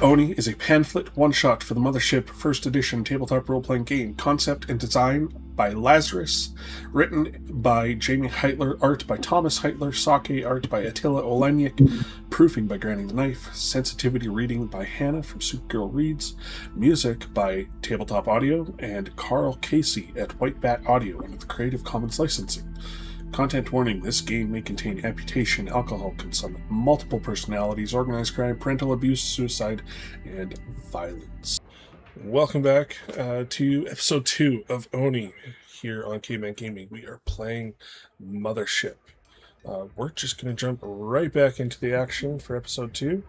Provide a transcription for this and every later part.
Oni is a pamphlet one-shot for the Mothership First Edition tabletop role-playing game. Concept and design by Lazerus. Written by Jaime Heitler. Art by Thomas Heitler. Sake art by Attila Olenik. Proofing by Granny the Knife. Sensitivity reading by Hannah from Supergirl Reads. Music by Tabletop Audio and Karl Casey at White Bat Audio under the Creative Commons licensing. Content warning, this game may contain amputation, alcohol consumption, multiple personalities, organized crime, parental abuse, suicide, and violence. Welcome back to episode 2 of Oni here on CavemanGaming. We are playing Mothership. We're just going to jump right back into the action for episode 2.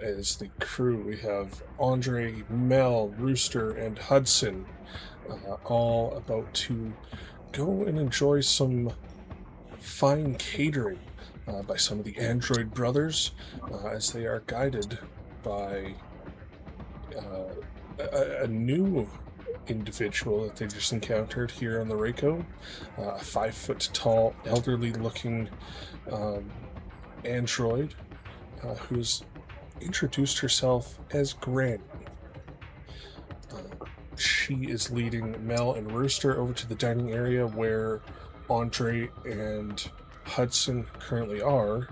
As the crew, we have Andre, Mel, Rooster, and Hudson all about to go and enjoy some fine catering by some of the android brothers as they are guided by a new individual that they just encountered here on the Reiko, a 5-foot-tall, elderly-looking android who's introduced herself as Granny. She is leading Mel and Rooster over to the dining area where Andre and Hudson currently are,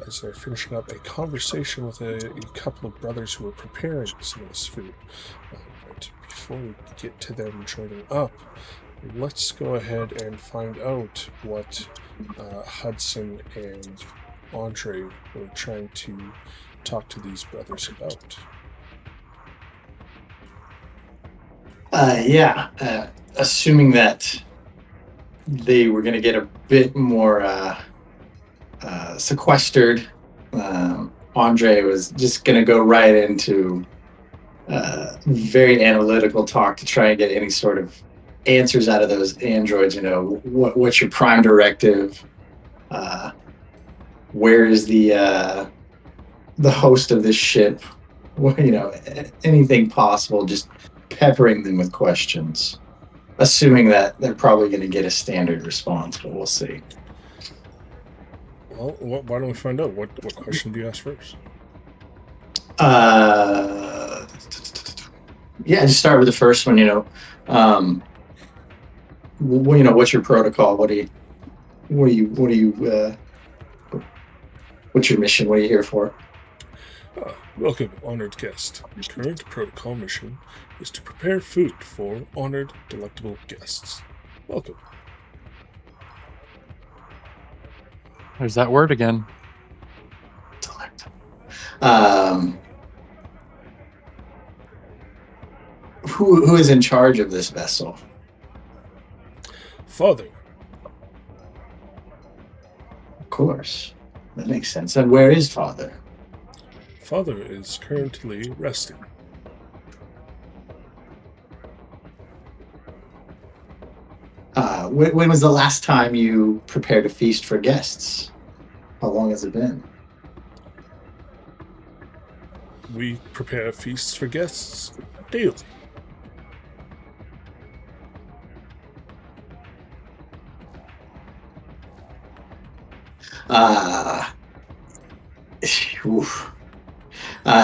as they're finishing up a conversation with a couple of brothers who are preparing some of this food. But before we get to them joining up, let's go ahead and find out what Hudson and Andre were trying to talk to these brothers about. Assuming that they were going to get a bit more sequestered, Andre was just going to go right into very analytical talk to try and get any sort of answers out of those androids. You know, what's your prime directive? Where is the host of this ship? Well, you know, anything possible, just peppering them with questions, assuming that they're probably going to get a standard response, but we'll see. Well, why don't we find out? What question do you ask first? Just start with the first one. What's your protocol? What's your mission? What are you here for? Welcome, honored guest. Your current protocol mission is to prepare food for honored, delectable guests. Welcome. There's that word again. Delectable. Who is in charge of this vessel? Father. Of course. That makes sense. And where is Father? Father is currently resting. When was the last time you prepared a feast for guests? How long has it been? We prepare feasts for guests daily.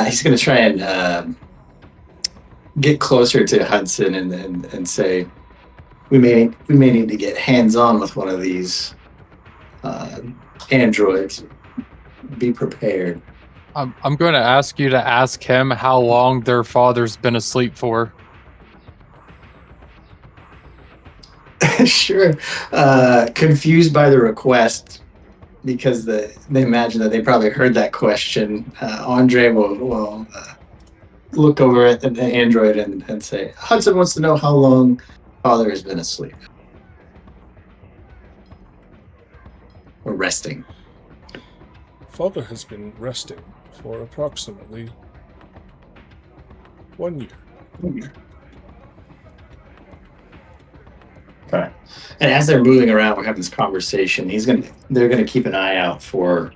He's going to try and get closer to Hudson and say, we may need to get hands-on with one of these androids. Be prepared. I'm going to ask you to ask him how long their father's been asleep for. Sure. Confused by the request, because they imagine that they probably heard that question, Andre will look over at the android and say, Hudson wants to know how long Father has been asleep. Or resting. Father has been resting for approximately 1 year. 1 year. Okay. And as they're moving around, we're having this conversation. They're gonna keep an eye out for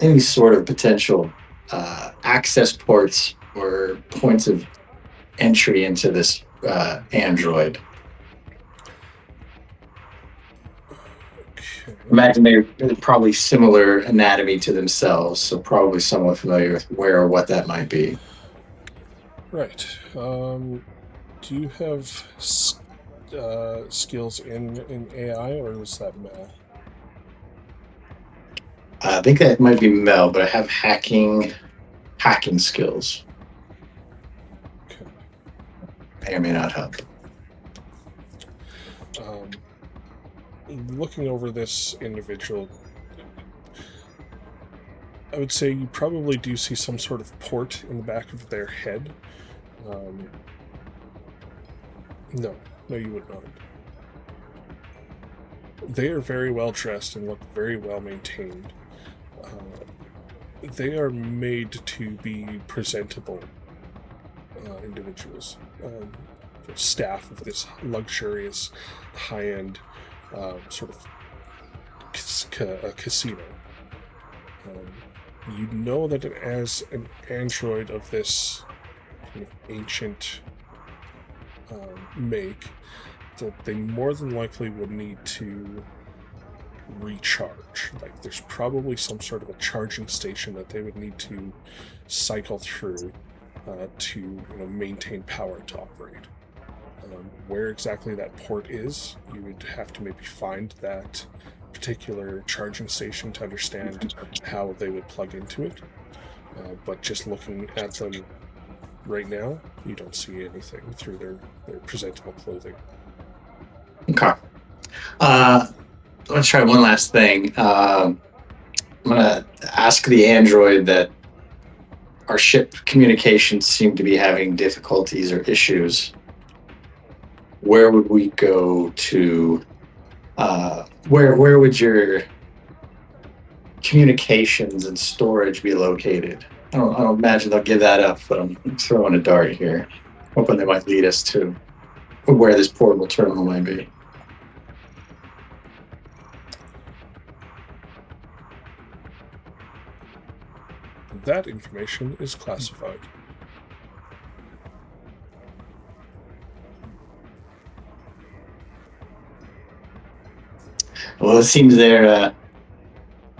any sort of potential access ports or points of entry into this android. Okay. Imagine they're probably similar anatomy to themselves, so probably somewhat familiar with where or what that might be. Right. Do you have skills in AI, or was that Mel? I think that might be Mel, but I have hacking skills. Okay. May or may not help. Looking over this individual, I would say you probably do see some sort of port in the back of their head. No, you would not. They are very well dressed and look very well maintained. They are made to be presentable individuals. The staff of this luxurious, high-end sort of casino. You know that as an android of this kind of ancient make, that they more than likely would need to recharge. Like, there's probably some sort of a charging station that they would need to cycle through to maintain power to operate. Where exactly that port is, you would have to maybe find that particular charging station to understand how they would plug into it. But just looking at them right now, you don't see anything through their presentable clothing. Okay. Let's try one last thing. I'm going to ask the android that our ship communications seem to be having difficulties or issues. Where would we go to? Where would your communications and storage be located? I don't imagine they'll give that up, but I'm throwing a dart here, hoping they might lead us to where this portable terminal might be. That information is classified. Well, it seems their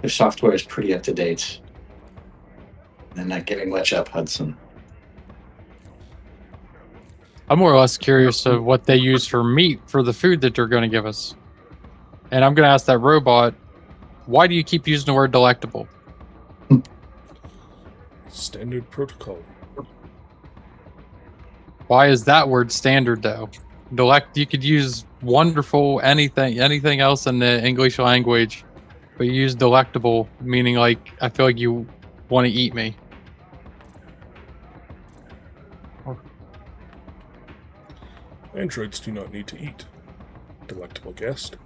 software is pretty up to date. They're not giving much up, Hudson. I'm more or less curious of what they use for meat for the food that they're going to give us. And I'm going to ask that robot, why do you keep using the word delectable? Standard protocol. Why is that word standard, though? You could use wonderful, anything else in the English language, but you use delectable, meaning like, I feel like you want to eat me. Androids do not need to eat. Delectable guest.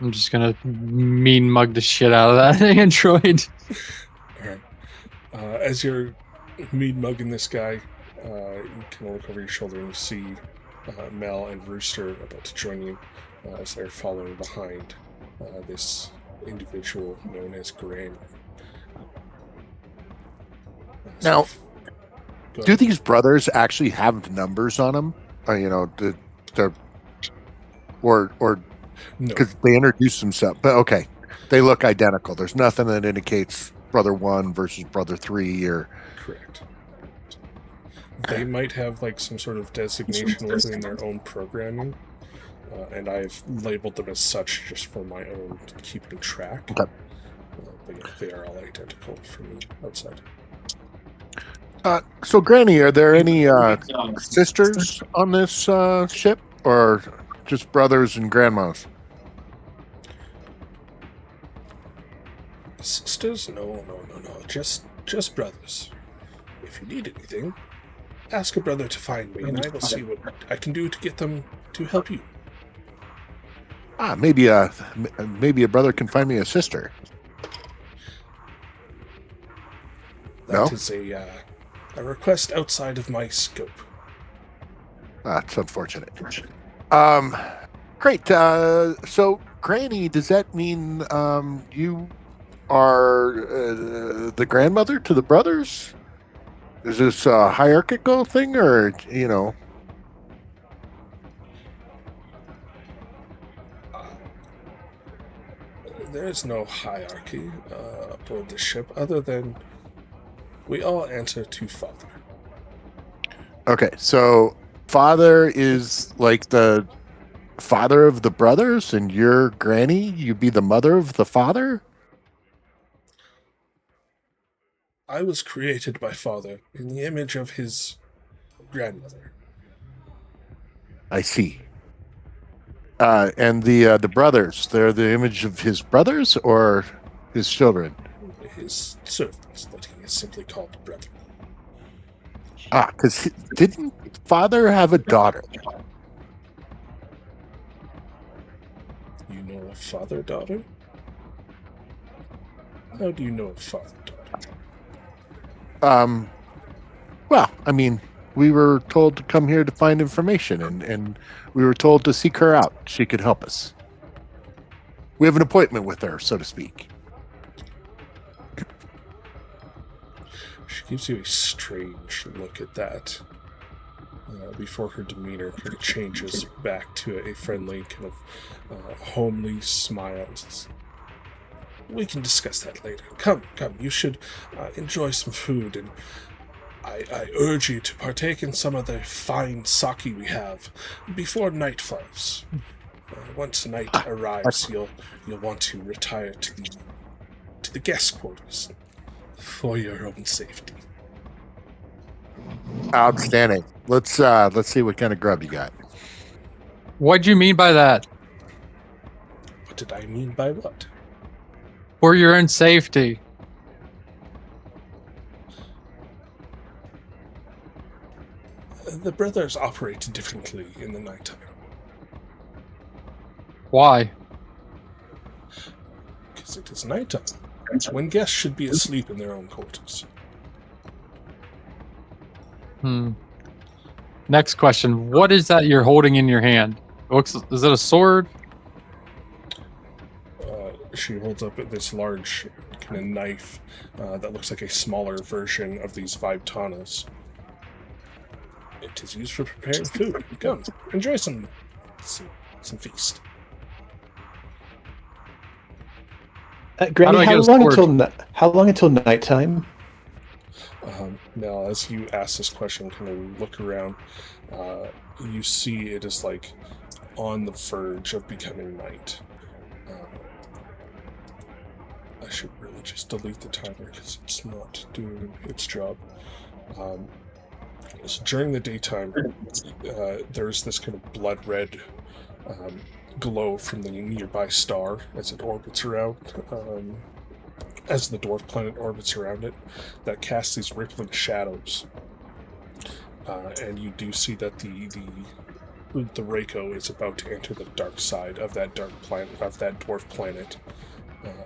I'm just going to mean mug the shit out of that android. Alright. As you're mean mugging this guy, you can look over your shoulder and see Mel and Rooster about to join you as they're following behind this individual known as Graham. Now, do these brothers actually have numbers on them? Or because they introduce themselves, but okay, they look identical. There's nothing that indicates brother 1 versus brother 3 or correct. They might have like some sort of designation within their own programming, and I've labeled them as such just for my own keeping track. Okay. But yeah, they are all identical for me outside. So, Granny, are there any sisters on this ship, or just brothers and grandmas? Sisters? No. Just brothers. If you need anything, ask a brother to find me, and I will see what I can do to get them to help you. Maybe a brother can find me a sister. That is a request outside of my scope. It's unfortunate. Great. So, Granny, does that mean you are the grandmother to the brothers? Is this a hierarchical thing, or There is no hierarchy aboard the ship other than we all answer to Father. Okay, so Father is like the father of the brothers, and you're Granny? You be the mother of the father? I was created by Father in the image of his grandmother. I see. And the brothers, they're the image of his brothers or his children? His servants, that he is simply called brother. Because didn't Father have a daughter? You know of father-daughter? How do you know of father-daughter? Well, I mean, we were told to come here to find information, and we were told to seek her out. She could help us. We have an appointment with her, so to speak. She gives you a strange look at that before her demeanor kind of changes back to a friendly, kind of homely smile. We can discuss that later. Come, you should enjoy some food, and I urge you to partake in some of the fine sake we have before night falls. Once night arrives, you'll want to retire to the guest quarters for your own safety. Outstanding. Let's see what kind of grub you got. What'd you mean by that? What did I mean by what? For your own safety. The brothers operate differently in the nighttime. Why? Because it is nighttime, when guests should be asleep in their own quarters. Next question. What is that you're holding in your hand? Is it a sword? She holds up this large kind of knife that looks like a smaller version of these Vibtanas. It is used for preparing food. Come, enjoy some feast. Granny, how long until nighttime? Now, as you ask this question, kind of look around, you see it is like on the verge of becoming night. I should really just delete the timer because it's not doing its job. So during the daytime, there's this kind of blood red glow from the nearby star as it orbits around, as the dwarf planet orbits around it, that casts these rippling shadows. And you do see that the Reiko is about to enter the dark side of that dark planet, of that dwarf planet,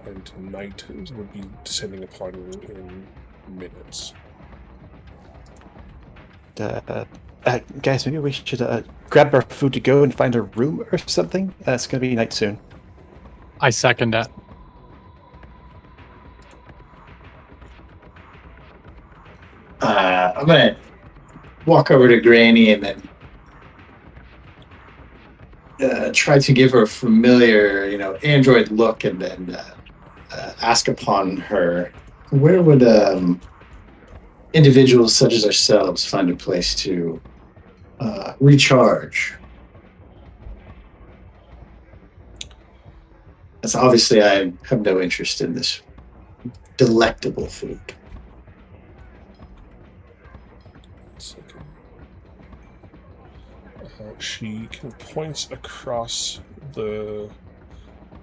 and night would be descending upon you in minutes. Guys, maybe we should grab our food to go and find a room or something. It's going to be night soon. I second that. I'm going to walk over to Granny and then try to give her a familiar, android look, and then ask upon her, where would individuals such as ourselves find a place to recharge? As obviously I have no interest in this delectable food. She kind of points across the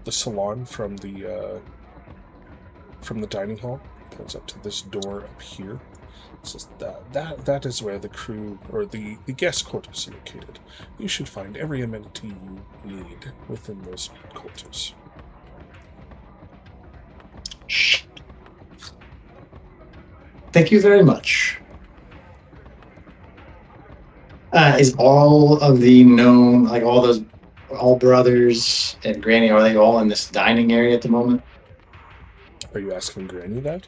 salon from the dining hall. Points up to this door up here. Says that is where the crew or the guest quarters are located. You should find every amenity you need within those quarters. Thank you very much. Is all of the known, like all brothers and Granny, are they all in this dining area at the moment? Are you asking Granny that?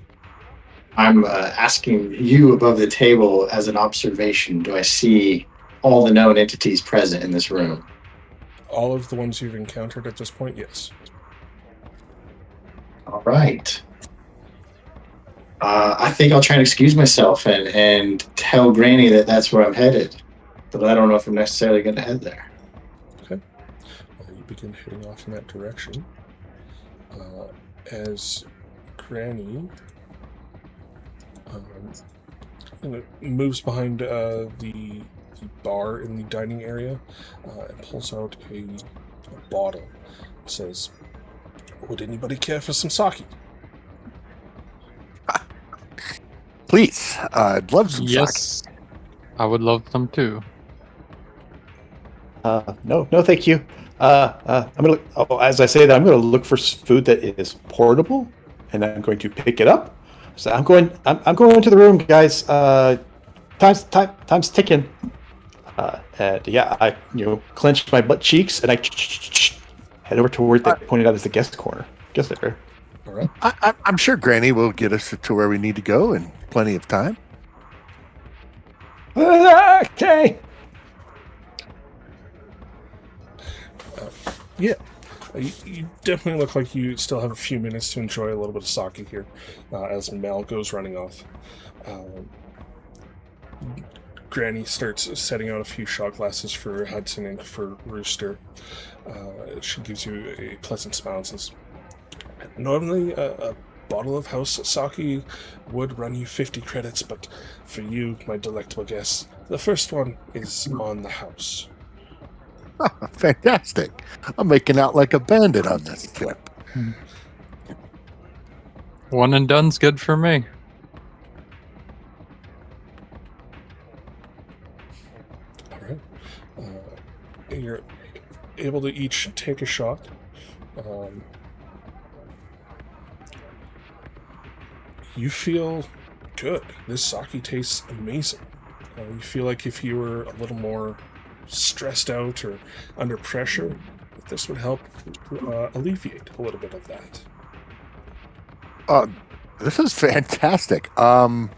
I'm asking you above the table as an observation. Do I see all the known entities present in this room? All of the ones you've encountered at this point, yes. All right. I think I'll try and excuse myself and tell Granny that that's where I'm headed. But I don't know if I'm necessarily going to head there. Okay. You begin heading off in that direction. As Granny moves behind the bar in the dining area and pulls out a bottle. It says, "Would anybody care for some sake?" Please, I'd love some sake. Yes, I would love some too. No, thank you. I'm gonna. Oh, as I say that, I'm gonna look for food that is portable, and I'm going to pick it up. So I'm going into the room, guys. Time's ticking. And yeah, I clench my butt cheeks and I head over to where they pointed out as the guest corner. Guest area. All right. I'm sure Granny will get us to where we need to go in plenty of time. Okay. Yeah. You definitely look like you still have a few minutes to enjoy a little bit of sake here as Mel goes running off. Granny starts setting out a few shot glasses for Hudson and for Rooster. She gives you a pleasant smile and says, "Normally, a bottle of house sake would run you 50 credits, but for you, my delectable guest, the first one is on the house." Fantastic. I'm making out like a bandit on this trip. One and done's good for me. All right. And you're able to each take a shot. You feel good. This sake tastes amazing. You feel like if you were a little more stressed out or under pressure, this would help alleviate a little bit of that. This is fantastic. I'm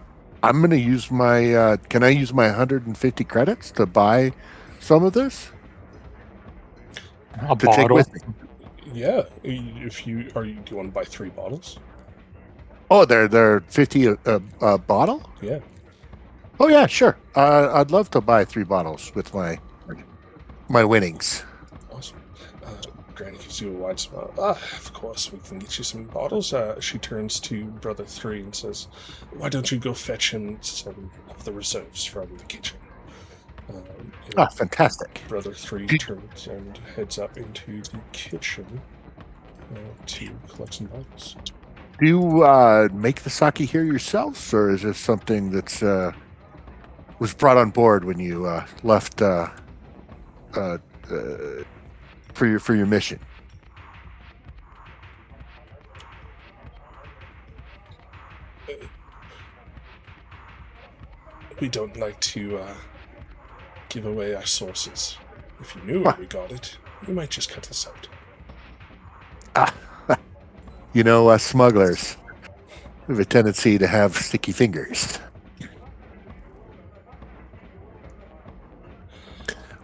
going to use my. Can I use my 150 credits to buy some of this? A To take bottle. with me? Yeah, if you do you want to buy 3 bottles? Oh, they're 50 a bottle? Yeah. Oh yeah, sure. I'd love to buy 3 bottles with my winnings. Awesome. Granny gives you a wide smile. Of course, we can get you some bottles. She turns to Brother 3 and says, "Why don't you go fetch him some of the reserves from the kitchen?" Fantastic. Brother 3 turns and heads up into the kitchen to collect some bottles. Do you make the sake here yourselves, or is this something that's was brought on board when you left for your mission? We don't like to give away our sources. If you knew where we got it, you might just cut us out. Smugglers have a tendency to have sticky fingers.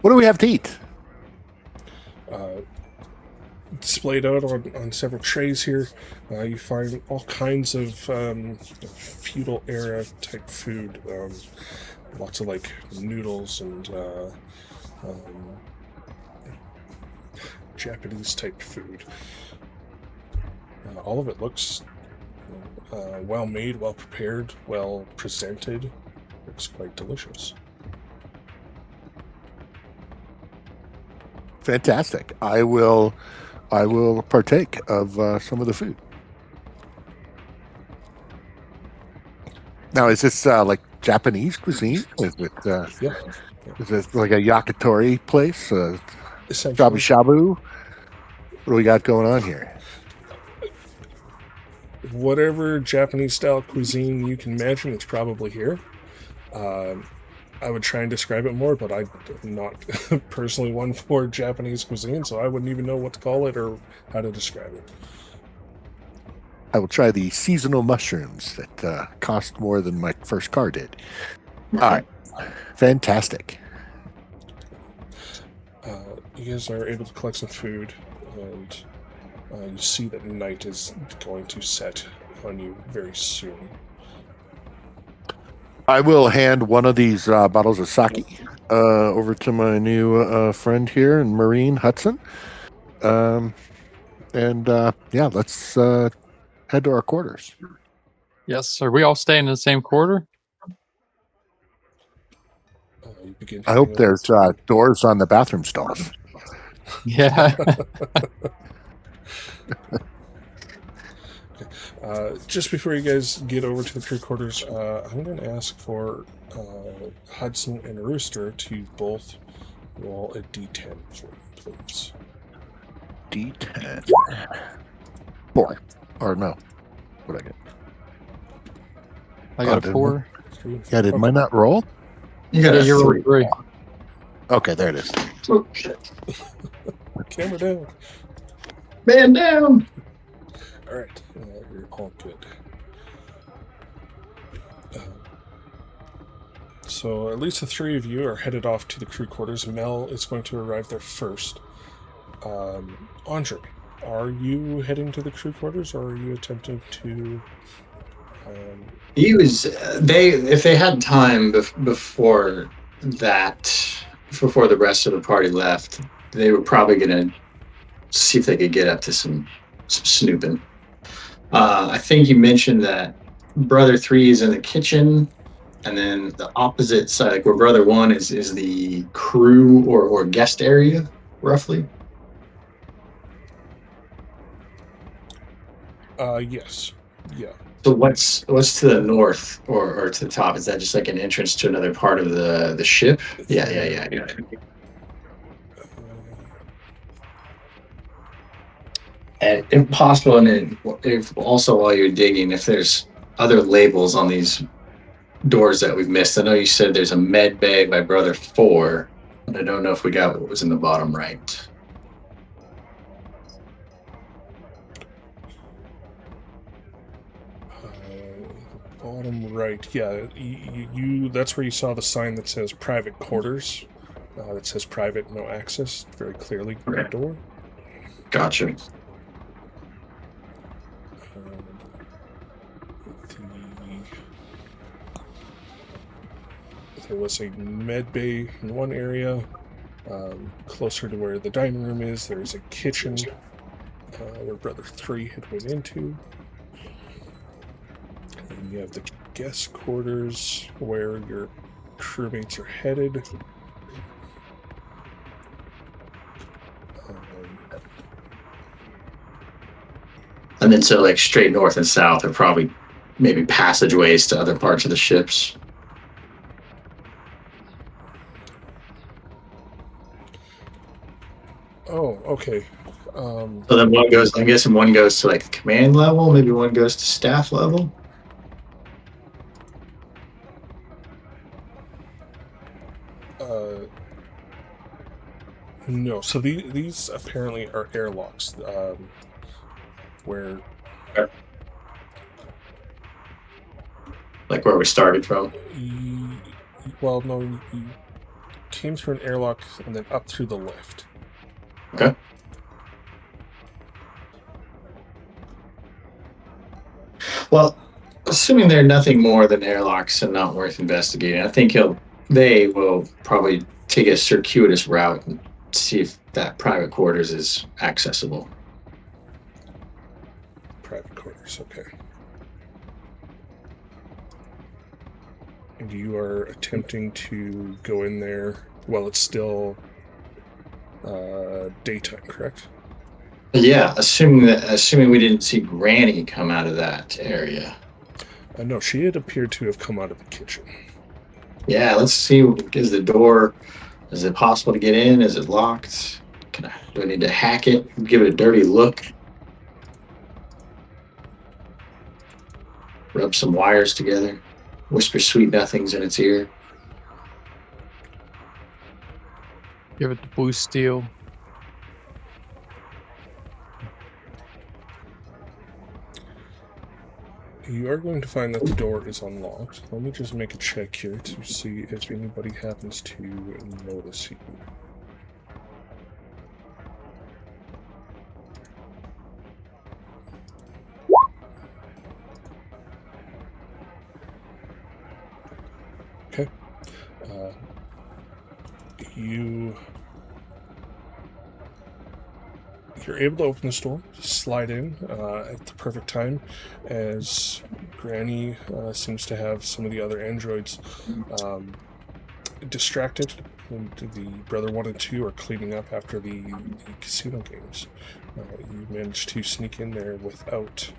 What do we have to eat? Displayed out on several trays here, you find all kinds of feudal era type food. Lots of like noodles and Japanese type food. All of it looks well made, well prepared, well presented. Looks quite delicious. Fantastic. I will partake of some of the food. Now, is this like Japanese cuisine? Is it Yeah. is it like a yakitori place? Essentially, Shabu shabu? What do we got going on here? whatever Japanese style cuisine you can imagine, it's probably here. I would try and describe it more, but I'm not personally one for Japanese cuisine, so I wouldn't even know what to call it or how to describe it. I will try the seasonal mushrooms that cost more than my first car did. All right. Fantastic. You guys are able to collect some food, and You see that night is going to set on you very soon. I will hand one of these bottles of sake over to my new friend here in Marine Hudson. Yeah, let's head to our quarters. Yes. Are we all staying in the same quarter? You begin I hope heading there's doors on the bathroom stalls. Yeah. Just before you guys get over to the crew quarters, I'm going to ask for Hudson and Rooster to both roll a d10 for me, please. D10. 4. Or no. What did I get? I got a 4. 3 and 4. Yeah, did Okay. mine not roll? You got Yeah, a you're 3. 3. Okay, there it is. Oh, shit. Camera down. Man down. All right, you're all good. So at least the 3 of you are headed off to the crew quarters. Mel is going to arrive there first. Andre, are you heading to the crew quarters, or are you attempting to? He was. If they had time before that, before the rest of the party left, they were probably gonna see if they could get up to some snooping. I think you mentioned that Brother 3 is in the kitchen, and then the opposite side, like where Brother 1 is the crew or guest area, roughly. Yes. Yeah. So what's to the north or to the top? Is that just like an entrance to another part of the ship? Yeah. And if possible, and then if also while you're digging, if there's other labels on these doors that we've missed. I know you said there's a med bay by Brother 4, but I don't know if we got what was in the bottom right. Bottom right, yeah. You that's where you saw the sign that says private quarters. That says private, no access, very clearly on the door. Gotcha. There was a med bay in one area. Closer to where the dining room is, there is a kitchen where Brother 3 had went into. And you have the guest quarters where your crewmates are headed. And then so like straight north and south are probably maybe passageways to other parts of the ships. Oh, okay. So then one goes, I'm guessing one goes to like command level, maybe one goes to staff level. No, so these apparently are airlocks, where... Like where we started from. Well, no, you came through an airlock and then up through the lift. Okay. Well, assuming they're nothing more than airlocks and not worth investigating, I think they will probably take a circuitous route and see if that private quarters is accessible. Private quarters, okay. And you are attempting to go in there while it's still daytime, correct? Yeah, assuming we didn't see Granny come out of that area. No, she had appeared to have come out of the kitchen. Yeah, let's see. Is it possible to get in? Is it locked? Do I need to hack it? Give it a dirty look? Rub some wires together? Whisper sweet nothings in its ear? Give it the blue steel. You are going to find that the door is unlocked. Let me just make a check here to see if anybody happens to notice you. You're able to open this door, slide in at the perfect time, as Granny seems to have some of the other androids distracted. And the brother 1 and 2 are cleaning up after the casino games. You managed to sneak in there without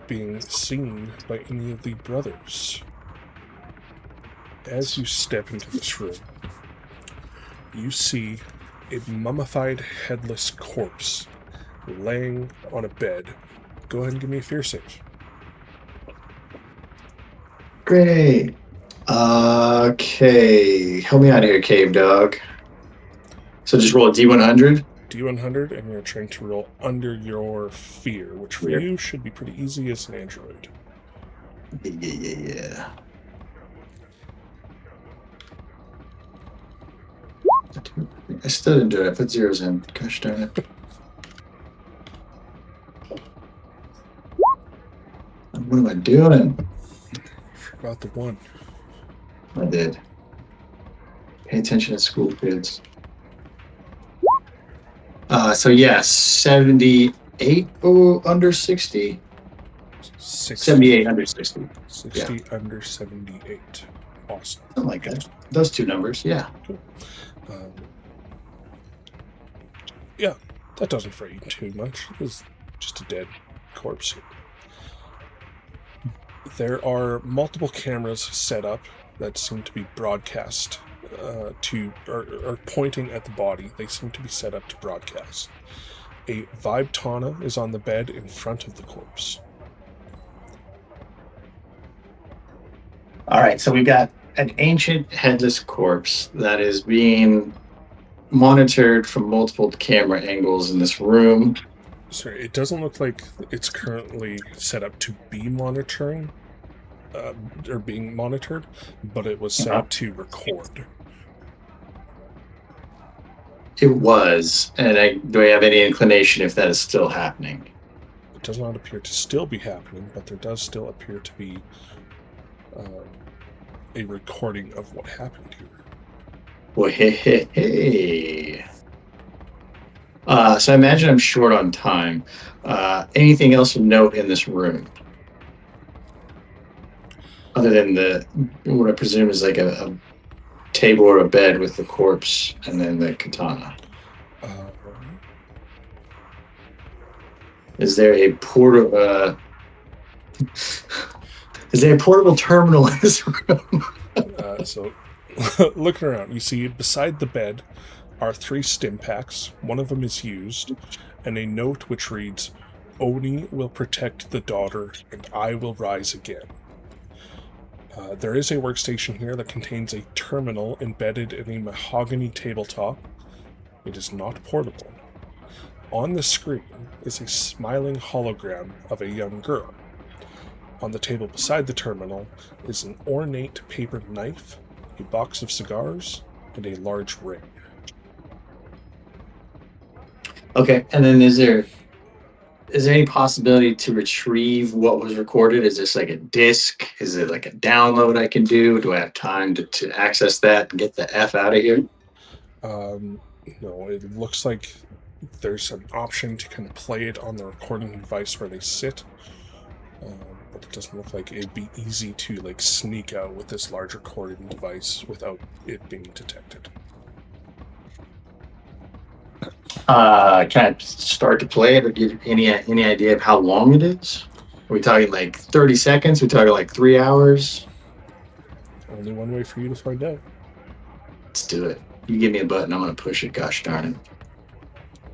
being seen by any of the brothers. As you step into this room, you see a mummified headless corpse laying on a bed. Go ahead and give me a fear save. Great. Okay. Help me out here, cave dog. So just roll a D100. D100, and you're trying to roll under your fear, which for you should be pretty easy as an android. Yeah. I still didn't do it. I put zeros in. Gosh darn it. What am I doing? Forgot the 1. I did. Pay attention to school kids. So yes, 78 under 60. 78 under 60. 60 under 78. Awesome. Something like that. Those two numbers, yeah. Cool. Yeah, that doesn't frighten you too much. It's just a dead corpse. There are multiple cameras set up that seem to be broadcast or pointing at the body. They seem to be set up to broadcast. A vibe tana is on the bed in front of the corpse. All right, so we've got an ancient headless corpse that is being monitored from multiple camera angles in this room. Sorry, it doesn't look like it's currently set up to be monitoring or being monitored, but it was set up to record. It was, and do I have any inclination if that is still happening? It does not appear to still be happening, but there does still appear to be a recording of what happened here. Well, hey. So I imagine I'm short on time. Anything else of note in this room? Other than what I presume is like a table or a bed with the corpse and then the katana. Is there a portable terminal in this room? So, looking around, you see beside the bed are 3 stim packs. One of them is used, and a note which reads, "Oni will protect the daughter, and I will rise again." There is a workstation here that contains a terminal embedded in a mahogany tabletop. It is not portable. On the screen is a smiling hologram of a young girl. On the table beside the terminal is an ornate paper knife, a box of cigars, and a large ring. Okay, and then is there any possibility to retrieve what was recorded? Is this like a disc? Is it like a download I can do? Do I have time to access that and get the F out of here? No, it looks like there's an option to kind of play it on the recording device where they sit, but it doesn't look like it'd be easy to like sneak out with this large recording device without it being detected. Can I start to play it or get any idea of how long it is? Are we talking like 30 seconds? Are we talking like 3 hours? Only one way for you to find out. Let's do it. You give me a button, I'm going to push it. Gosh darn it.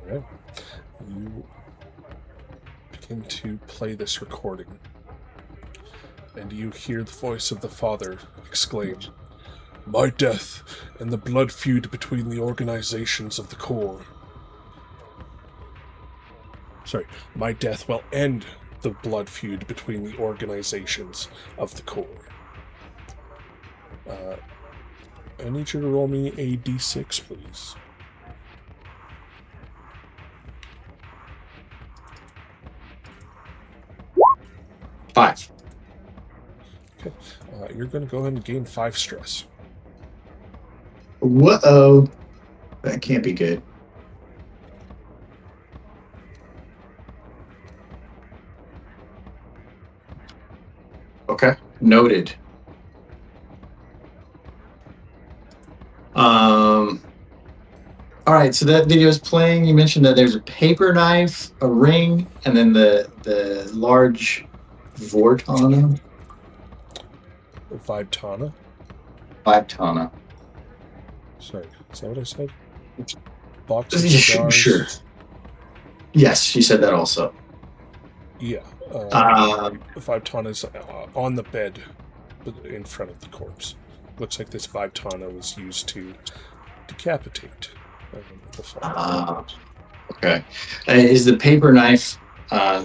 All right. You begin to play this recording, and you hear the voice of the father exclaim, "My death and the blood feud between the organizations of the core. Sorry, my death will end the blood feud between the organizations of the core." I need you to roll me a d6, please. Five. Okay. You're going to go ahead and gain 5 stress. Whoa. That can't be good. Okay. Noted. All right, so that video is playing. You mentioned that there's a paper knife, a ring, and then the large Vortana. Vibtana? Vibtana. Sorry, is that what I said? Box of Yeah, cigars. sure. Yes, you said that also. Yeah. Vibtana's on the bed in front of the corpse. Looks like this Vibtana was used to decapitate the fall. Okay. Is the paper knife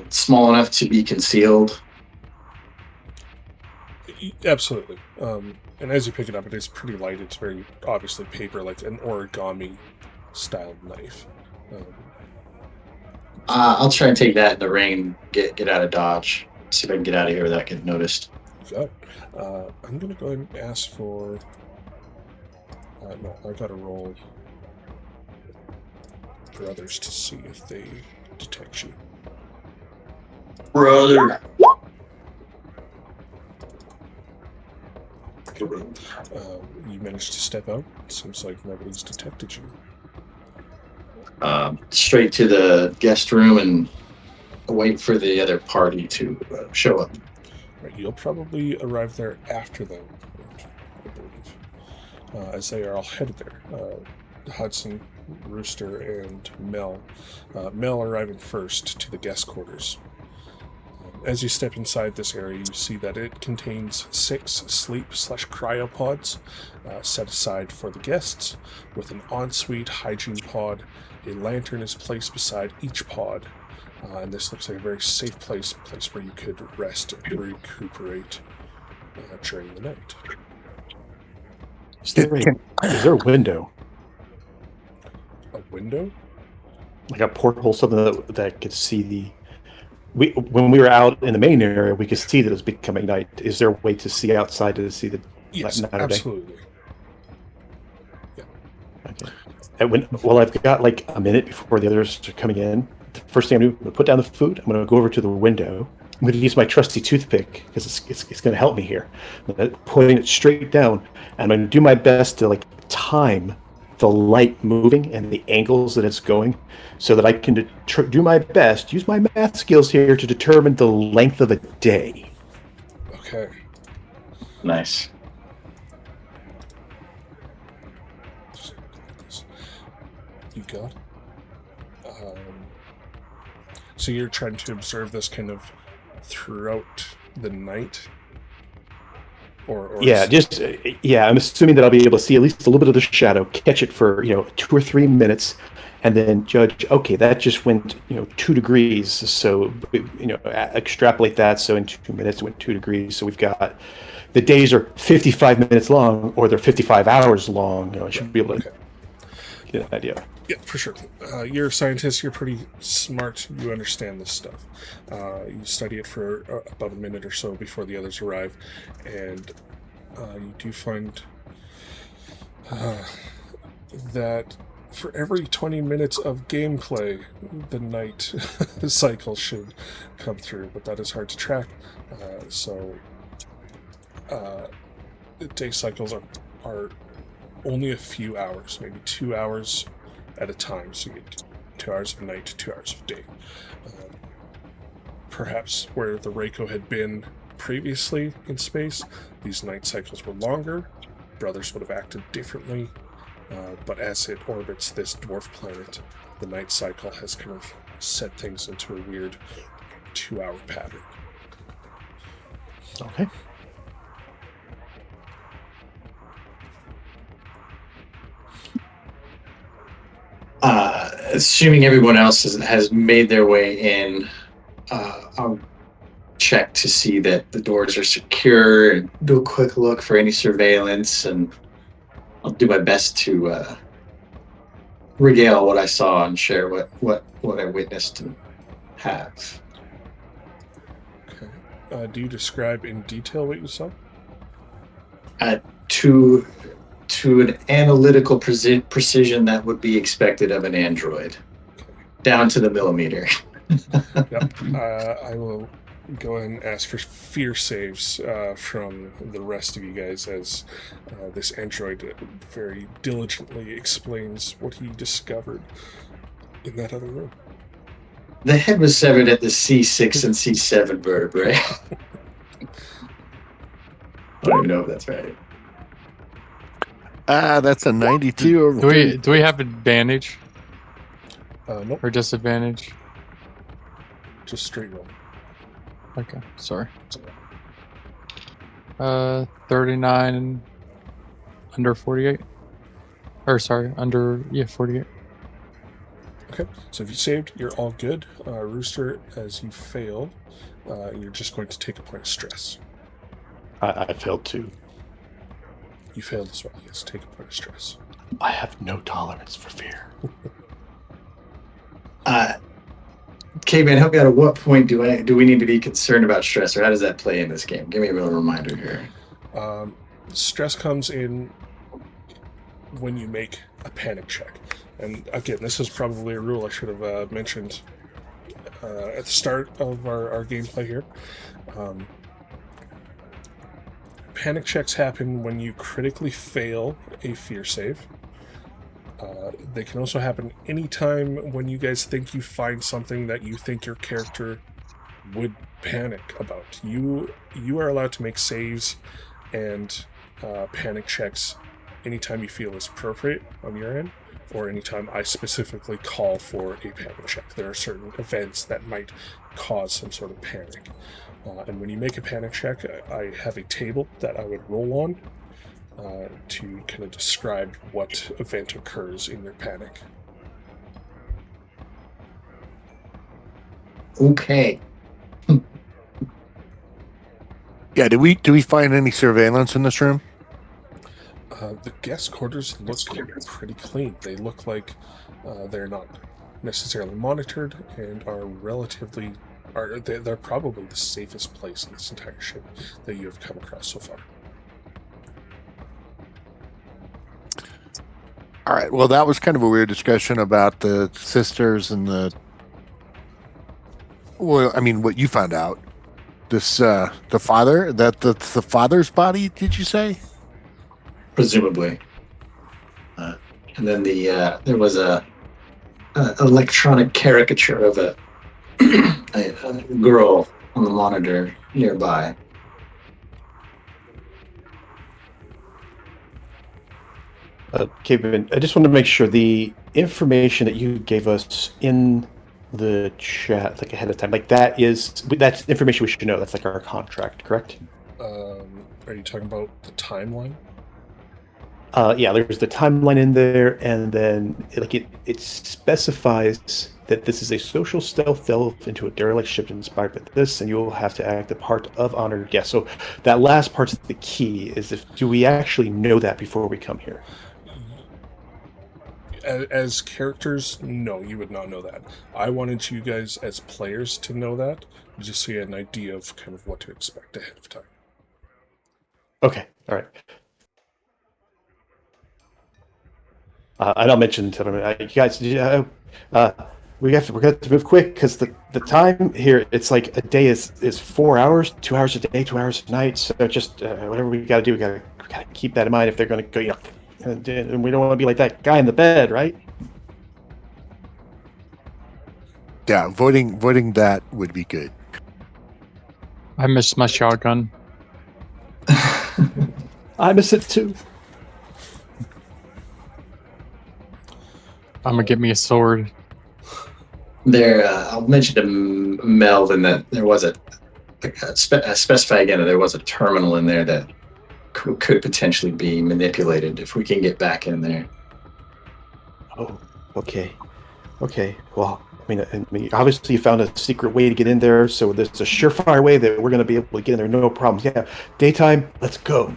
small enough to be concealed? Absolutely. And as you pick it up, it is pretty light. It's very obviously paper, like an origami style knife. I'll try and take that in the ring and get out of Dodge. See if I can get out of here without getting noticed. You got it. I'm going to go ahead and ask for... no, I got to roll for others to see if they detect you. Brother! You managed to step out. Seems like nobody's detected you. Straight to the guest room and wait for the other party to show up. Right, you'll probably arrive there after them, I believe, as they are all headed there. Hudson, Rooster, and Mel. Mel arriving first to the guest quarters. As you step inside this area, you see that it contains 6 sleep/cryopods set aside for the guests, with an ensuite hygiene pod. A lantern is placed beside each pod, and this looks like a very safe place where you could rest and recuperate during the night. Is there a window? A window? Like a porthole, something that could see the... when we were out in the main area, we could see that it was becoming night. Is there a way to see outside to see the Yes, night or day? absolutely. Yeah. Okay. And I've got like a minute before the others are coming in. The first thing I'm going to put down the food. I'm going to go over to the window. I'm going to use my trusty toothpick because it's going to help me here. I'm pointing it straight down, and I'm going to do my best to like time the light moving and the angles that it's going, so that I can do my best, use my math skills here to determine the length of a day. Okay. Nice. You got it. So you're trying to observe this kind of throughout the night? Or Yeah, I'm assuming that I'll be able to see at least a little bit of the shadow, catch it for 2 or 3 minutes, and then judge. Okay, that just went 2 degrees. So extrapolate that. So in 2 minutes, it went 2 degrees. So we've got the days are 55 minutes long, or they're 55 hours long. I should be able to get an idea. Yeah, for sure. You're a scientist. You're pretty smart. You understand this stuff. You study it for about a minute or so before the others arrive, and you do find that for every 20 minutes of gameplay, the night cycle should come through, but that is hard to track. Day cycles are only a few hours, maybe 2 hours at a time, so you get 2 hours of night, 2 hours of day. Perhaps where the Reiko had been previously in space, these night cycles were longer. Brothers would have acted differently, but as it orbits this dwarf planet, the night cycle has kind of set things into a weird 2-hour pattern. Okay. Assuming everyone else has made their way in, I'll check to see that the doors are secure and do a quick look for any surveillance, and I'll do my best to regale what I saw and share what I witnessed and have. Okay. Do you describe in detail what you saw? to an analytical precision that would be expected of an android, down to the millimeter. Yep. I will go ahead and ask for fear saves from the rest of you guys as this android very diligently explains what he discovered in that other room. The head was severed at the C6 and C7 vertebrae. I don't even know if that's right. That's a 92 over Do we have advantage Nope, or disadvantage? just straight roll. Okay, sorry. 39 and under 48. Or sorry, under 48. Okay, so if you saved, you're all good. Rooster, as you failed, you're just going to take a point of stress. I failed too. You failed as well, yes, take a point of stress. I have no tolerance for fear. Caveman, help me out. At what point do we need to be concerned about stress, or how does that play in this game? Give me a real reminder here. Stress comes in when you make a panic check. And again, this is probably a rule I should have mentioned at the start of our gameplay here. Panic checks happen when you critically fail a fear save. They can also happen anytime when you guys think you find something that you think your character would panic about. You are allowed to make saves and panic checks anytime you feel is appropriate on your end, or anytime I specifically call for a panic check. There are certain events that might cause some sort of panic. And when you make a panic check, I have a table that I would roll on to kind of describe what event occurs in your panic. Okay. Yeah, do we find any surveillance in this room? The guest quarters look pretty clean. They look like they're not necessarily monitored and are relatively... They're probably the safest place in this entire ship that you have come across so far. All right. Well, that was kind of a weird discussion about the sisters and the... Well, I mean, what you found out. This, the father, that's the father's body, did you say? Presumably. And then there was a electronic caricature of a girl on the monitor nearby. Caveman, I just want to make sure the information that you gave us in the chat, like ahead of time, like that's information we should know. That's like our contract, correct? Are you talking about the timeline? Yeah, there's the timeline in there, and then it specifies that this is a social stealth delve into a derelict ship inspired by this, and you will have to act the part of honored guest. So that last part's the key. Do we actually know that before we come here? As characters, no, you would not know that. I wanted you guys as players to know that, just so you had an idea of kind of what to expect ahead of time. Okay, all right. And I'll mention to them, you guys, we have to move quick because the time here, it's like a day is 4 hours, 2 hours a day, 2 hours a night. So just whatever we got to do, we got to keep that in mind if they're going to go, and we don't want to be like that guy in the bed, right? Yeah, voting that would be good. I missed my shotgun. I miss it too. I'm gonna get me a sword. I'll mention to Melvin that there was specify again that there was a terminal in there that could potentially be manipulated if we can get back in there. Oh, okay. Well, I mean, obviously you found a secret way to get in there, so there's a surefire way that we're going to be able to get in there, no problems. Yeah, daytime, let's go.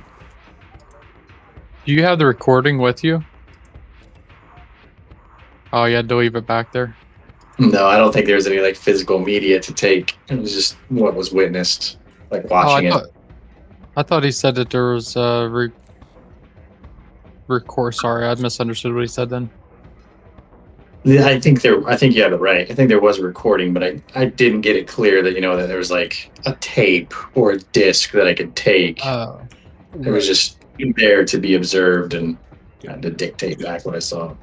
Do you have the recording with you? Oh, you had to leave it back there? No, I don't think there's any physical media to take. It was just what was witnessed, watching it. I thought he said that there was record. Sorry, I misunderstood what he said then. Yeah, I think you have it right. I think there was a recording, but I didn't get it clear that that there was like a tape or a disc that I could take. It was just there to be observed and to dictate back what I saw.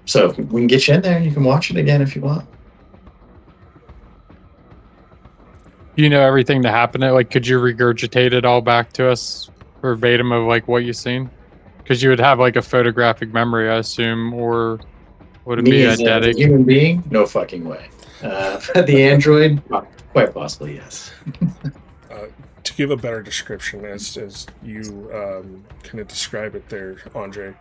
So we can get you in there. You can watch it again if you want. You know everything that happened. Like, could you regurgitate it all back to us verbatim of like what you've seen? Because you would have like a photographic memory, I assume, or would it be as a eidetic? human being? No fucking way. The android? Quite possibly, yes. To give a better description, as you kind of describe it there, Andre,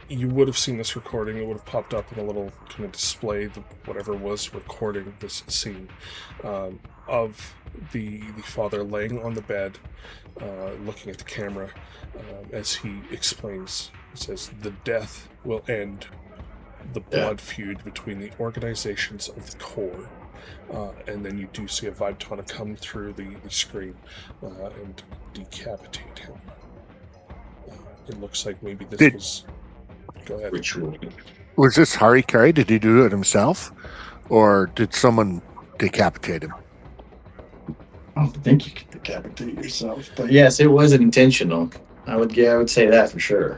you would have seen this recording. It would have popped up in a little kind of display, whatever was recording this scene, of the father laying on the bed, looking at the camera, as he explains. He says, "The death will end the blood feud between the organizations of the core." And then you do see a Vibetana come through the screen and decapitate him. It looks like maybe this was... Go ahead. Ritual. Was this Harikari? Did he do it himself? Or did someone decapitate him? I don't think you can decapitate yourself. But yes, it wasn't intentional. I would say that for sure.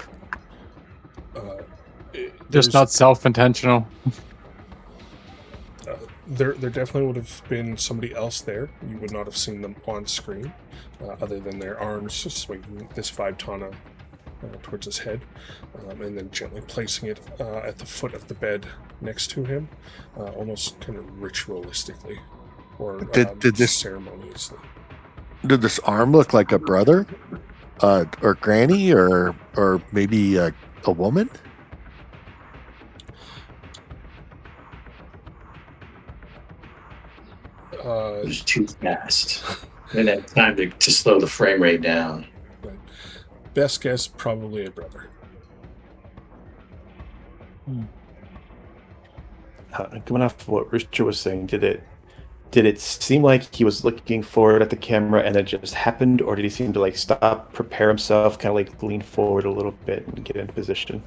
Just not self-intentional. There definitely would have been somebody else there. You would not have seen them on screen, other than their arms swinging this Vibetana towards his head, and then gently placing it at the foot of the bed next to him, almost kind of ritualistically, or did this ceremoniously. Did this arm look like a brother, or granny, or maybe a woman? It was too fast. They didn't have time to slow the frame rate down. Right. Best guess, probably a brother. Going off of what Rooster was saying, did it seem like he was looking forward at the camera and it just happened, or did he seem to like stop, prepare himself, kind of like lean forward a little bit and get into position?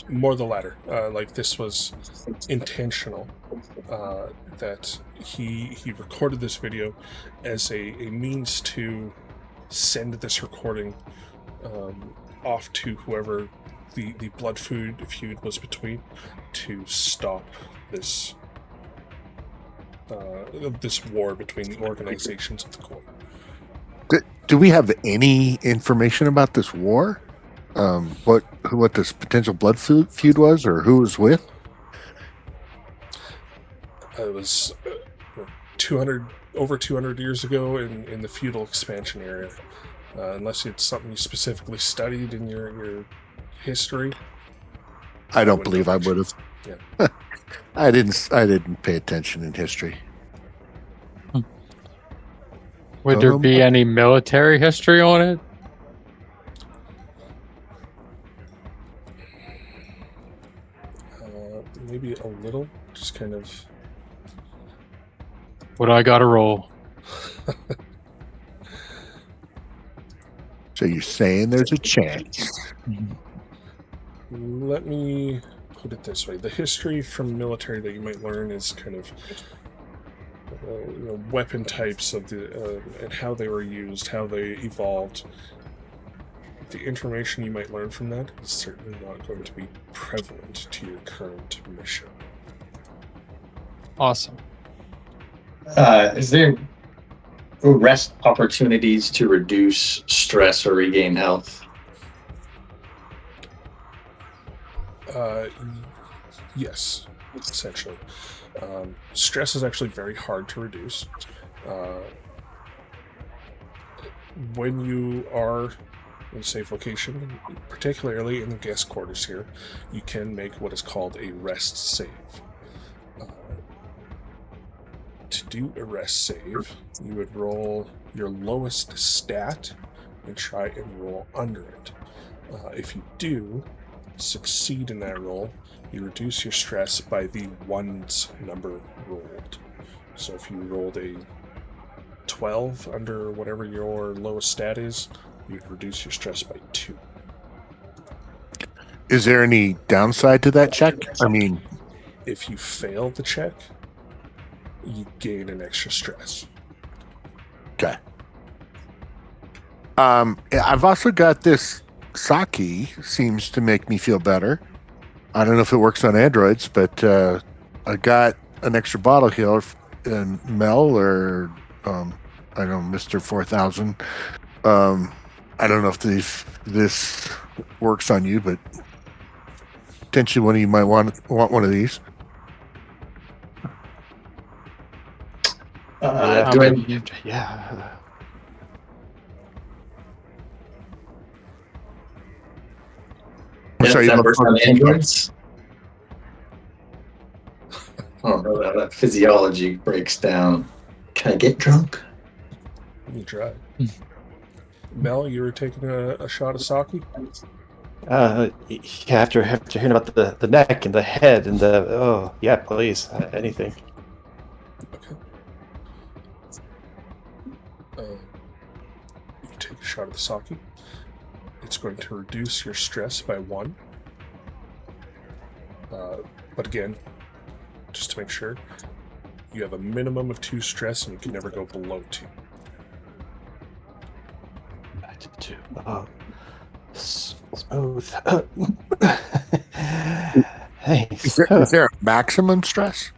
More the latter. Like this was intentional. That he recorded this video as a means to send this recording off to whoever the blood feud was between, to stop this this war between the organizations of the core. Do we have any information about this war? What this potential blood feud was, or who was with? It was over 200 years ago in the feudal expansion area. Unless it's something you specifically studied in your history. I don't believe I would have. Yeah. I didn't pay attention in history. Would there be any military history on it? Maybe a little, just kind of. What I gotta roll? So you're saying there's a chance? Let me put it this way: the history from military that you might learn is kind of weapon types of the and how they were used, how they evolved. The information you might learn from that is certainly not going to be prevalent to your current mission. Awesome. Is there rest opportunities to reduce stress or regain health? Yes, essentially. Stress is actually very hard to reduce. When you are in a safe location, particularly in the guest quarters here, you can make what is called a rest save. To do a rest save, you would roll your lowest stat and try and roll under it. If you do succeed in that roll, you reduce your stress by the ones number rolled. So if you rolled a 12 under whatever your lowest stat is, you reduce your stress by 2. Is there any downside to that check? I mean, If you fail the check, you gain an extra stress. okay. I've also got this sake. Seems to make me feel better. I don't know if it works on androids, but I got an extra bottle here, and Mel or I don't know, Mr. 4000. I don't know if this works on you, but potentially one of you might want one of these. Go ahead. Yeah. Yeah, Sorry, that you works look- on androids. I don't know how that physiology breaks down. Can I get drunk? You try. Mel, you were taking a shot of sake? After hearing about the neck and the head and yeah, please, anything. Okay. You take a shot of the sake. It's going to reduce your stress by 1. But again, just to make sure, you have a minimum of 2 stress and you can never go below 2. Smooth. Thanks. Is there a maximum stress?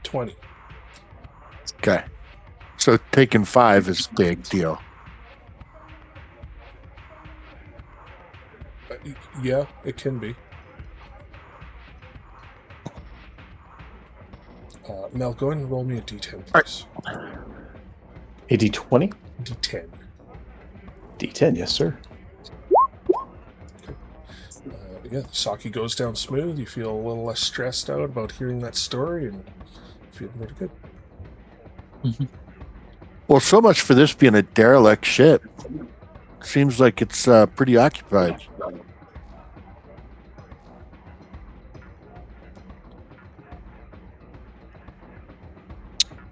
20. Okay. So taking 5 is a big deal. Yeah, it can be. Mel, go ahead and roll me a d10, please. A D20? D10. D10, yes, sir. Yeah, the sake goes down smooth. You feel a little less stressed out about hearing that story and feeling pretty good. Well, so much for this being a derelict ship. Seems like it's pretty occupied.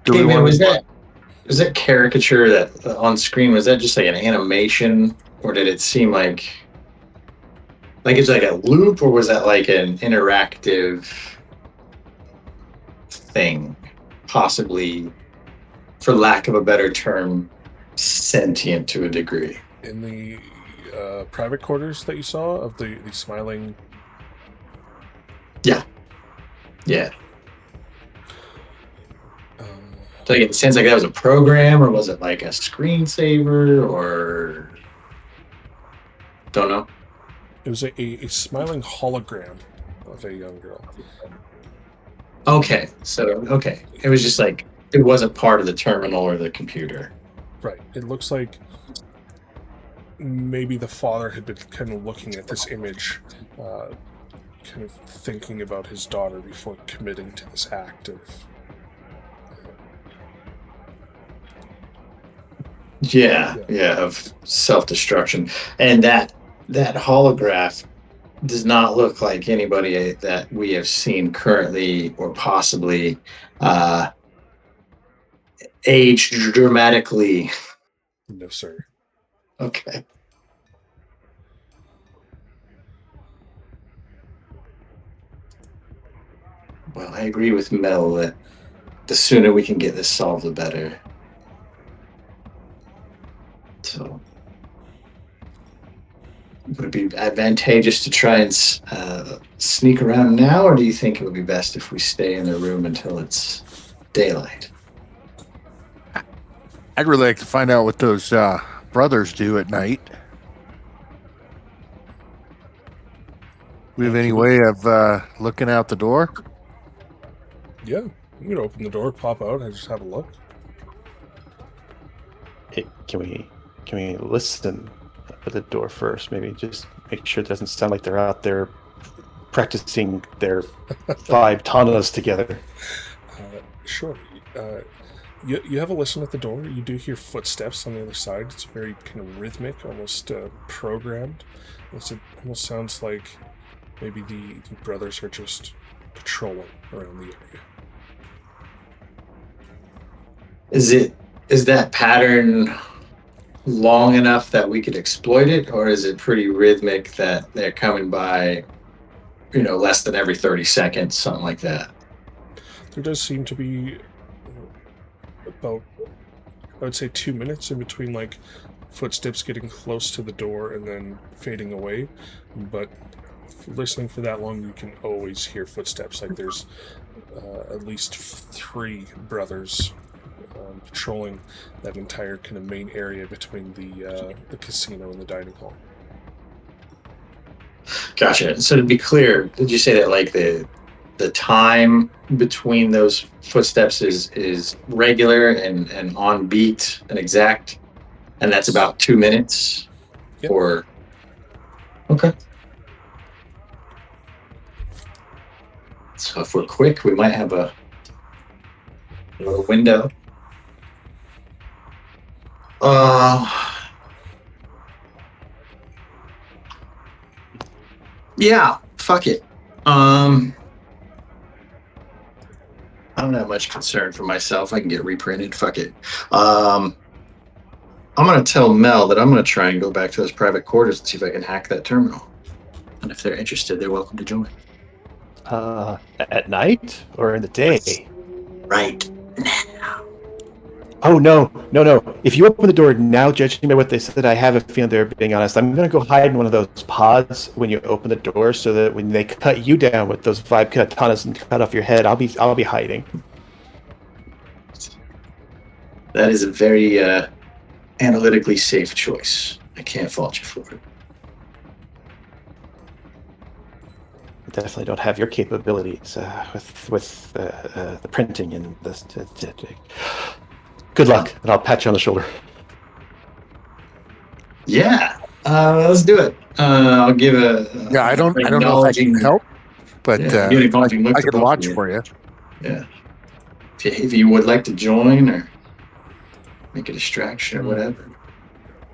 Caveman, was that caricature that on screen, was that just like an animation, or did it seem like it's like a loop, or was that like an interactive thing, possibly, for lack of a better term, sentient to a degree? In the private quarters that you saw of the smiling... Yeah. So it sounds like that was a program, or was it like a screensaver, or don't know. It was a smiling hologram of a young girl. Okay, it was just like it wasn't part of the terminal or the computer. Right. It looks like maybe the father had been kind of looking at this image, kind of thinking about his daughter before committing to this act of... of self-destruction. And that holograph does not look like anybody that we have seen currently or possibly aged dramatically. No, sir. Okay. Well, I agree with Mel that the sooner we can get this solved, the better. So, would it be advantageous to try and sneak around now, or do you think it would be best if we stay in the room until it's daylight? I'd really like to find out what those brothers do at night. We have any way of looking out the door? Yeah, you can open the door, pop out, and just have a look. Can we listen at the door first? Maybe just make sure it doesn't sound like they're out there practicing their 5 tanas together. Sure. You have a listen at the door. You do hear footsteps on the other side. It's very kind of rhythmic, almost programmed. It almost sounds like maybe the brothers are just patrolling around the area. Is it Is that pattern long enough that we could exploit it, or is it pretty rhythmic that they're coming by, less than every 30 seconds, something like that? There does seem to be about, I would say, 2 minutes in between, like, footsteps getting close to the door and then fading away. But listening for that long, you can always hear footsteps. Like, there's at least 3 brothers patrolling that entire kind of main area between the casino and the dining hall. Gotcha. So to be clear, did you say that like the time between those footsteps is regular and on beat and exact, and that's about 2 minutes? Yep. Or okay. So if we're quick, we might have a little window. Yeah, fuck it. I don't have much concern for myself. I can get reprinted. Fuck it. I'm gonna tell Mel that I'm gonna try and go back to those private quarters and see if I can hack that terminal. And if they're interested, they're welcome to join. At night or in the day? Right now. Oh, no. If you open the door now, judging by what they said, I have a feeling they're being honest. I'm going to go hide in one of those pods when you open the door so that when they cut you down with those 5 katanas and cut off your head, I'll be hiding. That is a very analytically safe choice. I can't fault you for it. I definitely don't have your capabilities with the printing and this. Good luck, and I'll pat you on the shoulder. Yeah, let's do it. I'll give a. Yeah, I don't know if I can help, but I can watch for you. Yeah. If you would like to join or make a distraction or whatever.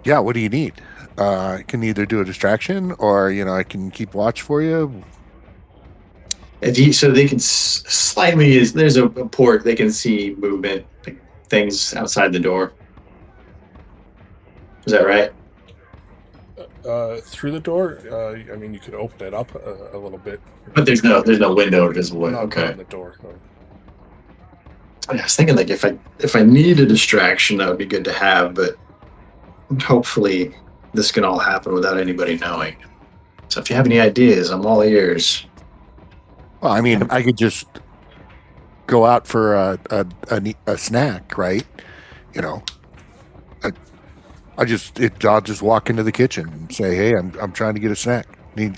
Yeah, what do you need? I can either do a distraction or, I can keep watch for you. So they can slightly, there's a port, they can see movement, like things outside the door. Is that right? Through the door, I mean, you could open it up a little bit. But there's no window visible. Okay. On the door. No. I was thinking like if I need a distraction, that would be good to have, but hopefully this can all happen without anybody knowing. So if you have any ideas, I'm all ears. Well, I mean, I could just go out for a snack, right? I'll just walk into the kitchen and say, "Hey, I'm trying to get a snack. Need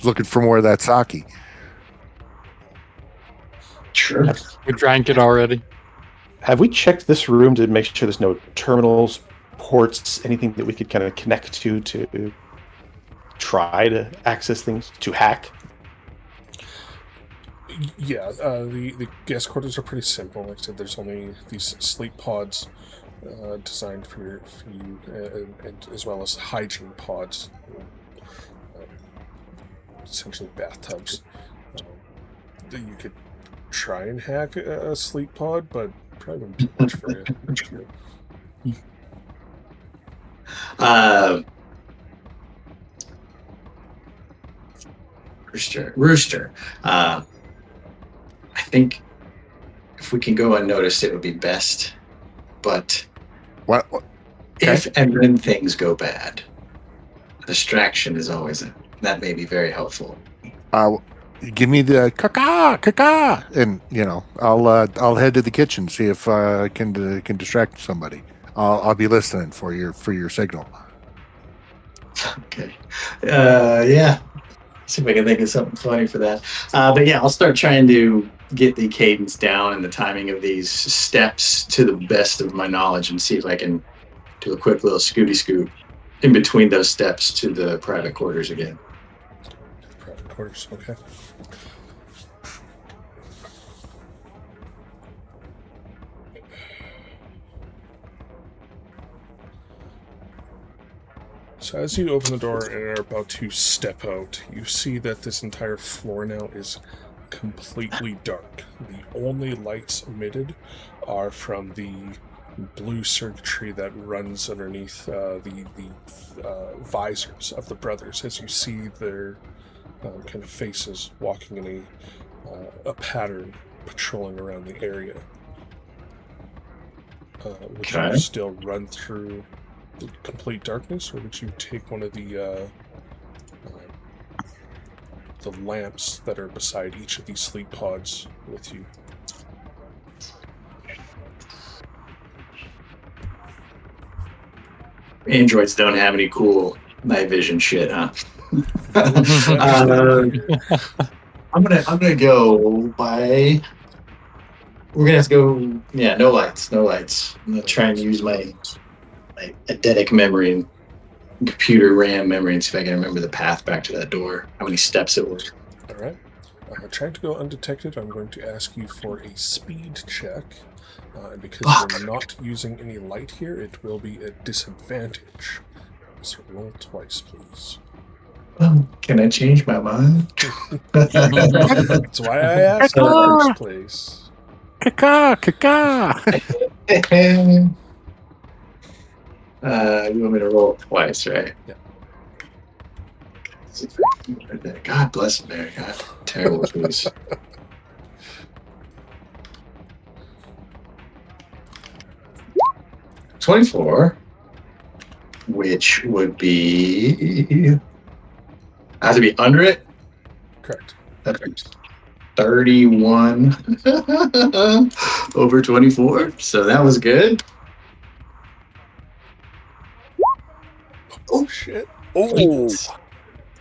looking for more of that sake." Sure. We drank it already. Have we checked this room to make sure there's no terminals, ports, anything that we could kind of connect to try to access things, to hack? Yeah, the guest quarters are pretty simple. Like I said, there's only these sleep pods designed for you, and as well as hygiene pods, essentially bathtubs. That you could try and hack a sleep pod, but probably wouldn't do much for you. Rooster. I think if we can go unnoticed, it would be best. But What? if and when things go bad, a distraction is always that may be very helpful. Give me the caca, and I'll head to the kitchen, see if I can distract somebody. I'll be listening for your signal. Okay. Yeah. See if I can think of something funny for that. But yeah, I'll start trying to get the cadence down and the timing of these steps to the best of my knowledge and see if I can do a quick little scooty scoot in between those steps to the private quarters again. Private quarters, okay. So as you open the door and are about to step out, you see that this entire floor now is completely dark. The only lights emitted are from the blue circuitry that runs underneath the visors of the brothers as you see their kind of faces walking in a pattern patrolling around the area. Would you still run through the complete darkness, or would you take one of the lamps that are beside each of these sleep pods with you? Androids don't have any cool night vision shit, huh? I'm gonna go by. We're gonna have to go. Yeah, no lights. I'm gonna try and use my eidetic memory and computer RAM memory and see if I can remember the path back to that door. How many steps it was. All right. Trying to go undetected, I'm going to ask you for a speed check. And because you're not using any light here, it will be a disadvantage. So roll twice, please. Can I change my mind? That's why I asked in the first place. Kaka! You want me to roll twice, right? Yeah. God bless America. Terrible choice. 24, which would be. I have to be under it? Correct. That's 31 over 24. So that was good. Oh, shit. Oh,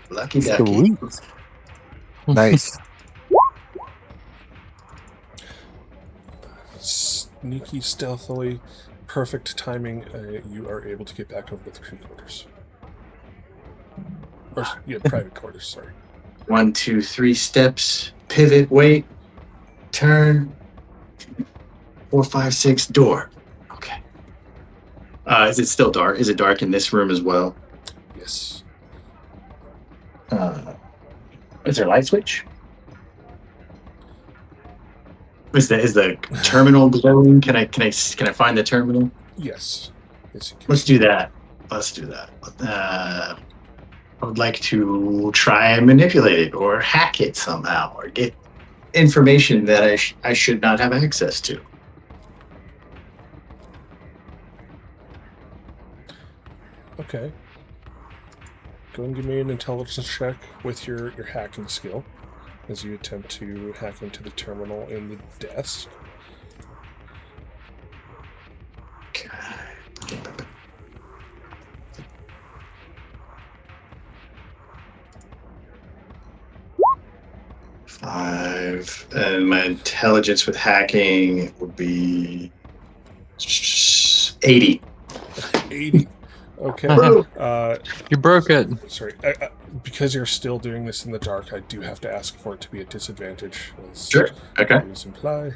Lucky ducky. Nice. Sneaky, stealthily, perfect timing. You are able to get back over to the crew quarters. Or, yeah, private quarters, sorry. 1, 2, 3 steps. Pivot, wait, turn. 4, 5, 6, door. Okay. Is it still dark? Is it dark in this room as well? Yes. Is there a light switch? Is the terminal glowing? Can I find the terminal? Yes. Yes, you can. Let's do that. I would like to try and manipulate it or hack it somehow or get information that I should not have access to. Okay. Go and give me an intelligence check with your hacking skill as you attempt to hack into the terminal in the desk. Okay. 5, and my intelligence with hacking would be 80. 80. Okay. You broke it. Sorry. Because you're still doing this in the dark, I do have to ask for it to be a disadvantage. Sure. Okay. Rules imply.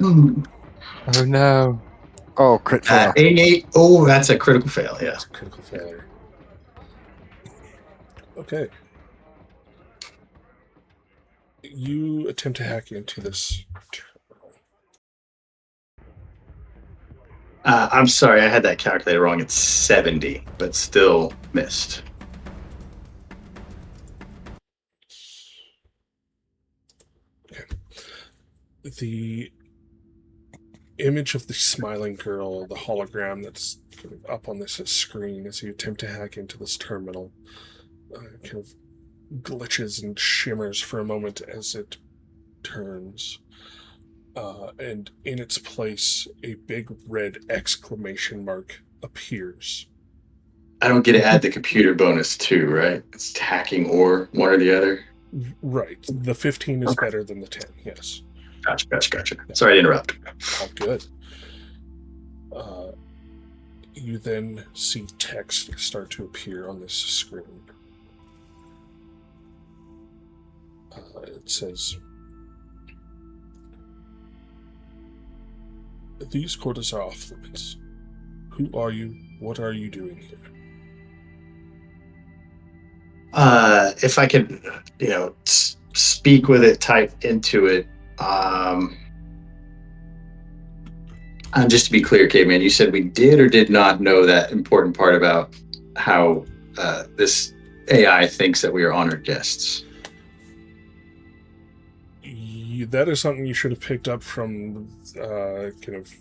Oh no. Oh, crit fail. 88. Oh, that's a critical fail. Yeah. That's a critical failure. Okay. You attempt to hack into this terminal. I'm sorry, I had that calculator wrong. It's 70, but still missed. Okay. The image of the smiling girl, the hologram that's kind of up on this screen as you attempt to hack into this terminal, kind of glitches and shimmers for a moment as it turns. And in its place, a big red exclamation mark appears. I don't get to add the computer bonus too, right? It's hacking or one or the other. Right. The 15 is better than the 10, yes. Gotcha. Sorry to interrupt. All good. You then see text start to appear on this screen. It says, "These quarters are off limits. Who are you? What are you doing here?" If I could, speak with it, type into it. And just to be clear, Caveman, you said we did or did not know that important part about how this AI thinks that we are honored guests. That is something you should have picked up from kind of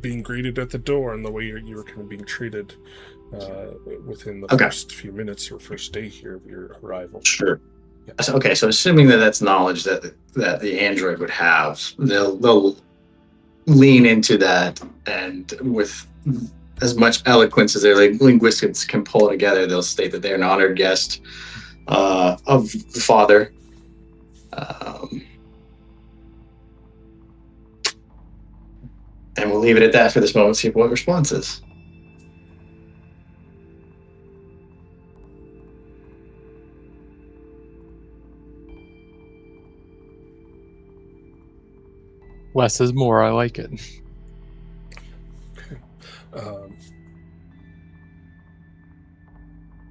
being greeted at the door and the way you were kind of being treated within the first few minutes or first day here of your arrival. Sure. Yeah. So assuming that that's knowledge that the android would have, they'll lean into that, and with as much eloquence as their linguistics can pull together, they'll state that they're an honored guest of the father. And we'll leave it at that for this moment, see what response is. Less is more. I like it. Okay.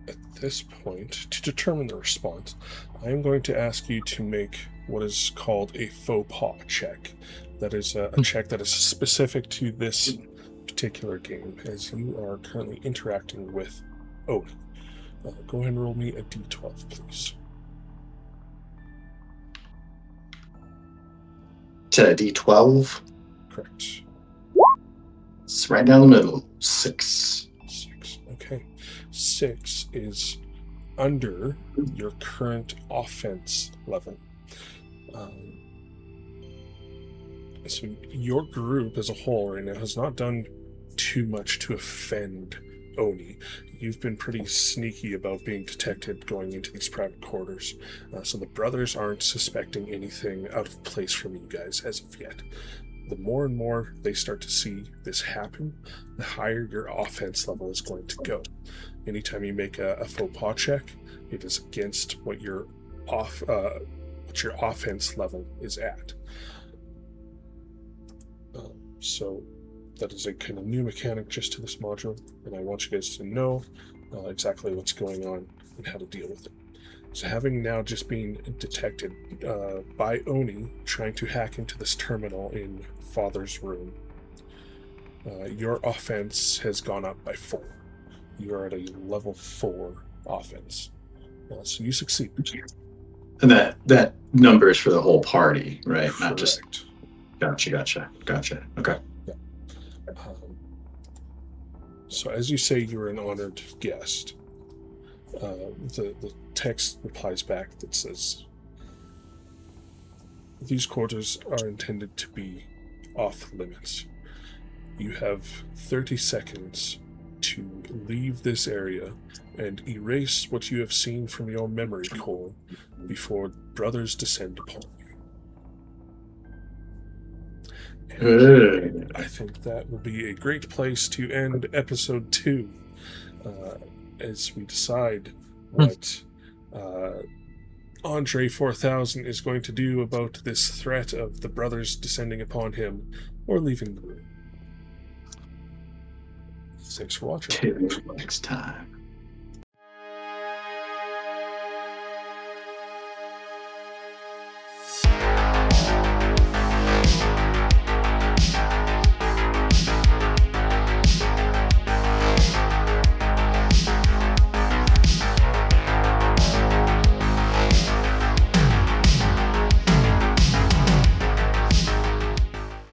At this point, to determine the response, I am going to ask you to make what is called a faux pas check. That is a check that is specific to this particular game, as you are currently interacting with Odin. Go ahead and roll me a d12, please. To a d12? Correct. It's right down the middle. 6. 6. Okay. 6 is under your current offense level. So your group as a whole right now has not done too much to offend Oni. You've been pretty sneaky about being detected going into these private quarters. So the brothers aren't suspecting anything out of place from you guys as of yet. The more and more they start to see this happen, the higher your offense level is going to go. Anytime you make a faux pas check, it is against what your offense level is at. So that is a kind of new mechanic just to this module, and I want you guys to know exactly what's going on and how to deal with it. So having now just been detected by Oni trying to hack into this terminal in Father's room, your offense has gone up by 4. You are at a level 4 offense. So you succeed. And that number is for the whole party, right? Correct. Not just... Gotcha. Okay. Yeah. So as you say, you're an honored guest. The text replies back that says, "These quarters are intended to be off limits. You have 30 seconds to leave this area and erase what you have seen from your memory core before brothers descend upon you." And I think that will be a great place to end episode 2 as we decide what Andre 4000 is going to do about this threat of the brothers descending upon him or leaving the room. Thanks for watching. Till next time.